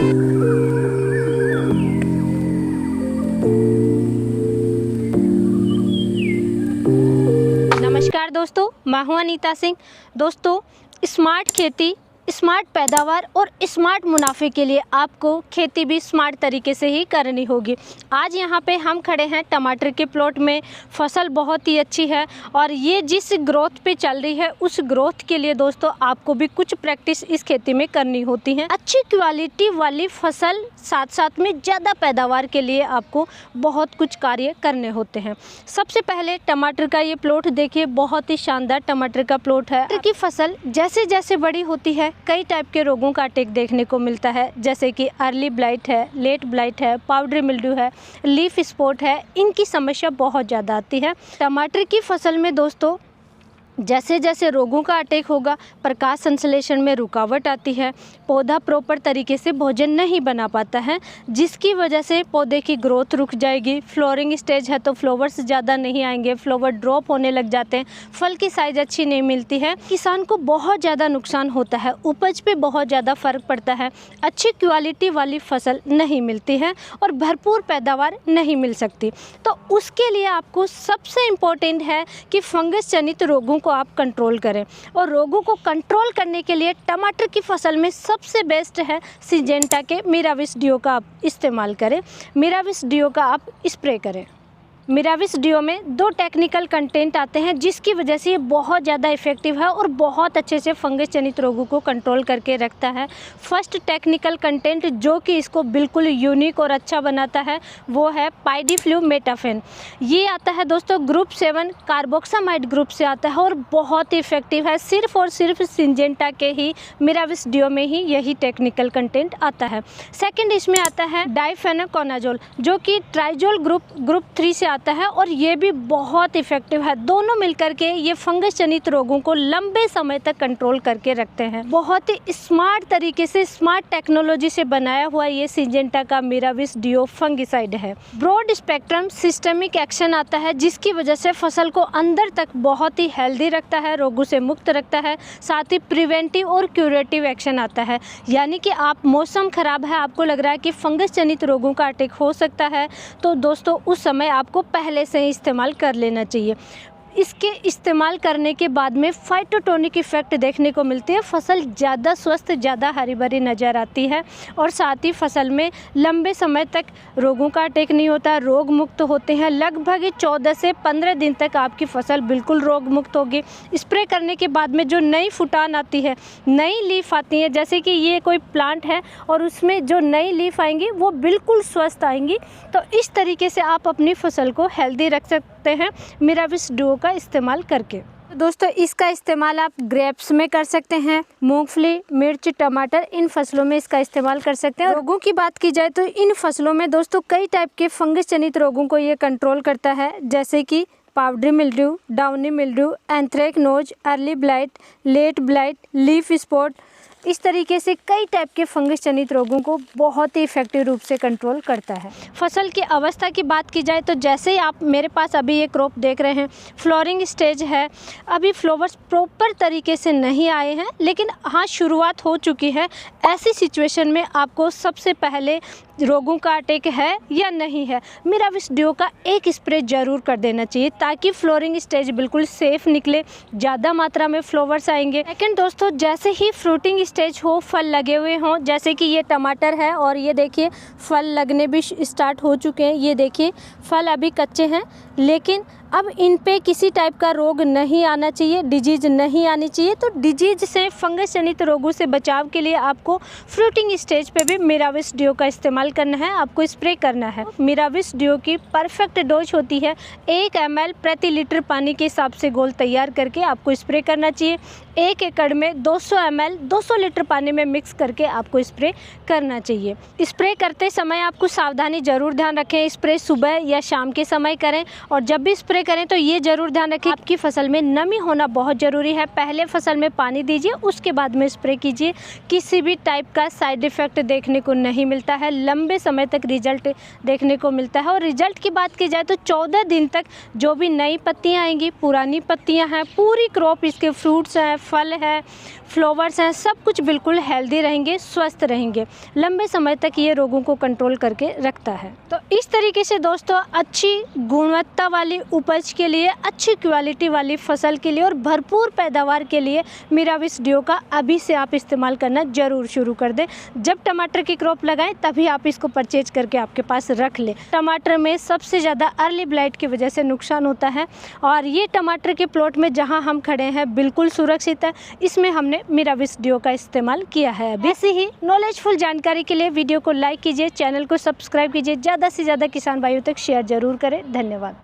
नमस्कार दोस्तों, मैं हूं अनीता सिंह। दोस्तों, स्मार्ट खेती, स्मार्ट पैदावार और स्मार्ट मुनाफे के लिए आपको खेती भी स्मार्ट तरीके से ही करनी होगी। आज यहाँ पे हम खड़े हैं टमाटर के प्लॉट में। फसल बहुत ही अच्छी है और ये जिस ग्रोथ पे चल रही है उस ग्रोथ के लिए दोस्तों आपको भी कुछ प्रैक्टिस इस खेती में करनी होती है। अच्छी क्वालिटी वाली फसल साथ साथ में ज़्यादा पैदावार के लिए आपको बहुत कुछ कार्य करने होते हैं। सबसे पहले टमाटर का ये प्लॉट देखिए, बहुत ही शानदार टमाटर का प्लॉट है। टमाटर की फसल जैसे जैसे बड़ी होती है कई टाइप के रोगों का अटैक देखने को मिलता है, जैसे कि अर्ली ब्लाइट है, लेट ब्लाइट है, पाउडर मिल्ड्यू है, लीफ स्पॉट है। इनकी समस्या बहुत ज़्यादा आती है। टमाटर की फसल में दोस्तों जैसे जैसे रोगों का अटैक होगा, प्रकाश संश्लेषण में रुकावट आती है, पौधा प्रॉपर तरीके से भोजन नहीं बना पाता है, जिसकी वजह से पौधे की ग्रोथ रुक जाएगी। फ्लोरिंग स्टेज है तो फ्लावर्स ज़्यादा नहीं आएंगे, फ्लावर ड्रॉप होने लग जाते हैं, फल की साइज़ अच्छी नहीं मिलती है। किसान को बहुत ज़्यादा नुकसान होता है, उपज पे बहुत ज़्यादा फ़र्क पड़ता है, अच्छी क्वालिटी वाली फसल नहीं मिलती है और भरपूर पैदावार नहीं मिल सकती। तो उसके लिए आपको सबसे इम्पोर्टेंट है कि फंगस जनित रोगों को आप कंट्रोल करें। और रोगों को कंट्रोल करने के लिए टमाटर की फसल में सबसे बेस्ट है सिंजेंटा के मिराविस डियो का आप इस्तेमाल करें। मिराविस डियो का आप स्प्रे करें। मिराविस डियो में 2 टेक्निकल कंटेंट आते हैं, जिसकी वजह से ये बहुत ज़्यादा इफ़ेक्टिव है और बहुत अच्छे से फंगस जनित रोगों को कंट्रोल करके रखता है। फर्स्ट टेक्निकल कंटेंट जो कि इसको बिल्कुल यूनिक और अच्छा बनाता है वो है पाइडीफ्लूमेटाफेन। ये आता है दोस्तों ग्रुप 7 कार्बोक्सामाइड ग्रुप से आता है और बहुत ही इफेक्टिव है। सिर्फ और सिर्फ सिंजेंटा के ही मिराविस डियो में ही यही टेक्निकल कंटेंट आता है। सेकेंड इसमें आता है डाइफेनाकोनाजोल, जो कि ट्राइजोल ग्रुप 3 से आता है और ये भी बहुत इफेक्टिव है। दोनों मिलकर के ये फंगस जनित रोगों को लंबे समय तक कंट्रोल करके रखते हैं। बहुत ही स्मार्ट तरीके से, स्मार्ट टेक्नोलॉजी से बनाया हुआ ये सिंजेंटा का मिराविस डियो फंगिसाइड है। ब्रॉड स्पेक्ट्रम सिस्टमिक एक्शन आता है, जिसकी वजह से फसल को अंदर तक बहुत ही हेल्दी रखता है, रोगों से मुक्त रखता है। साथ ही प्रिवेंटिव और क्यूरेटिव एक्शन आता है, यानी कि आप मौसम खराब है, आपको लग रहा है कि फंगस जनित रोगों का अटैक हो सकता है, तो दोस्तों उस समय आपको पहले से ही इस्तेमाल कर लेना चाहिए। इसके इस्तेमाल करने के बाद में फाइटोटोनिक इफेक्ट देखने को मिलती है। फसल ज़्यादा स्वस्थ, ज़्यादा हरी भरी नज़र आती है और साथ ही फसल में लंबे समय तक रोगों का अटैक नहीं होता, रोग मुक्त होते हैं। लगभग 14 से 15 दिन तक आपकी फसल बिल्कुल रोग मुक्त होगी। स्प्रे करने के बाद में जो नई फुटान आती है, नई लीफ आती है, जैसे कि ये कोई प्लांट है और उसमें जो नई लीफ आएंगी वो बिल्कुल स्वस्थ आएंगी। तो इस तरीके से आप अपनी फसल को हेल्दी रख सकते हैं मिराविस डियो का इस्तेमाल करके। दोस्तों इसका इस्तेमाल आप ग्रेप्स में कर सकते हैं, मूंगफली, मिर्च, टमाटर, इन फसलों में इसका इस्तेमाल कर सकते हैं। रोगों की बात की जाए तो इन फसलों में दोस्तों कई टाइप के फंगस जनित रोगों को ये कंट्रोल करता है, जैसे कि powdery mildew, downy mildew, anthracnose, early blight, late blight, leaf spot. इस तरीके से कई टाइप के फंगस जनित रोगों को बहुत ही इफेक्टिव रूप से कंट्रोल करता है। फसल की अवस्था की बात की जाए तो जैसे ही आप मेरे पास अभी ये क्रॉप देख रहे हैं, फ्लोरिंग स्टेज है, अभी फ्लावर्स प्रॉपर तरीके से नहीं आए हैं, लेकिन हाँ शुरुआत हो चुकी है। ऐसी सिचुएशन में आपको सबसे पहले रोगों का अटैक है या नहीं है, मिराविस डियो का एक स्प्रे जरूर कर देना चाहिए, ताकि फ्लोरिंग स्टेज बिल्कुल सेफ निकले, ज़्यादा मात्रा में फ्लावर्स आएंगे। लेकिन दोस्तों जैसे ही फ्रूटिंग स्टेज हो, फल लगे हुए हों, जैसे कि ये टमाटर है और ये देखिए फल लगने भी स्टार्ट हो चुके हैं। ये देखिए फल अभी कच्चे हैं, लेकिन अब इन पे किसी टाइप का रोग नहीं आना चाहिए, डिजीज नहीं आनी चाहिए। तो डिजीज से, फंगस जनित रोगों से बचाव के लिए आपको फ्रूटिंग स्टेज पे भी मिराविस डियो का इस्तेमाल करना है, आपको स्प्रे करना है। मिराविस डियो की परफेक्ट डोज होती है 1 ml प्रति लीटर पानी के हिसाब से घोल तैयार करके आपको स्प्रे करना चाहिए। 1 एकड़ में 200 ml 200 लीटर पानी में मिक्स करके आपको स्प्रे करना चाहिए। स्प्रे करते समय आपको सावधानी ज़रूर ध्यान रखें, स्प्रे सुबह या शाम के समय करें और जब भी स्प्रे करें तो ये ज़रूर ध्यान रखें आपकी फसल में नमी होना बहुत ज़रूरी है। पहले फसल में पानी दीजिए, उसके बाद में स्प्रे कीजिए। किसी भी टाइप का साइड इफ़ेक्ट देखने को नहीं मिलता है, लंबे समय तक रिजल्ट देखने को मिलता है। और रिजल्ट की बात की जाए तो 14 दिन तक जो भी नई पत्तियाँ आएंगी, पुरानी पत्तियाँ हैं, पूरी क्रॉप, इसके फ्रूट्स हैं, फल है, फ्लावर्स हैं, सब कुछ बिल्कुल हेल्दी रहेंगे, स्वस्थ रहेंगे। लंबे समय तक ये रोगों को कंट्रोल करके रखता है। तो इस तरीके से दोस्तों अच्छी गुणवत्ता वाली उपज के लिए, अच्छी क्वालिटी वाली फसल के लिए और भरपूर पैदावार के लिए मिराविस डियो का अभी से आप इस्तेमाल करना ज़रूर शुरू कर दें। जब टमाटर की क्रॉप लगाएं तभी आप इसको परचेज करके आपके पास रख लें। टमाटर में सबसे ज़्यादा अर्ली ब्लाइट की वजह से नुकसान होता है और ये टमाटर के प्लॉट में जहाँ हम खड़े हैं बिल्कुल सुरक्षित है। इसमें हमने मिराविस डियो का इस्तेमाल किया है। ऐसे ही नॉलेजफुल जानकारी के लिए वीडियो को लाइक कीजिए, चैनल को सब्सक्राइब कीजिए, ज़्यादा से ज़्यादा किसान भाइयों तक शेयर ज़रूर करें। धन्यवाद।